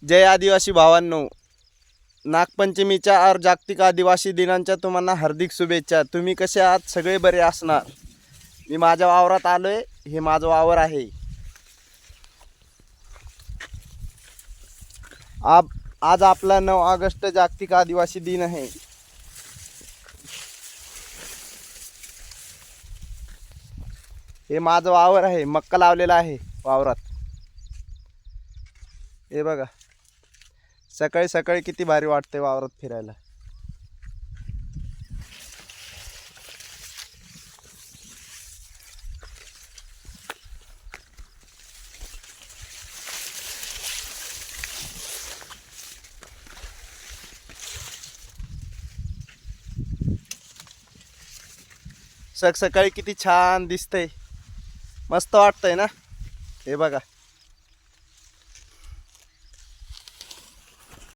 जय आदिवासी भावांनो, नागपंचमीच्या और जागतिक आदिवासी दिनांच्या तुम्हाला हार्दिक शुभेच्छा। तुम्ही कसे आहात? सगळे बरे असणार। मी माझ्या वावरात आलोय। हे माझं वावर आहे। आज आपला 9 ऑगस्ट जागतिक आदिवासी दिन आहे। हे माझं वावर आहे। मक्का लावलेला आहे वावरात। हे बघा, सकाळी सकाळी किती भारी वाटते वावरात फिरायला। सकाळी किती छान दिसतंय, मस्त वाटतंय ना। हे बघा,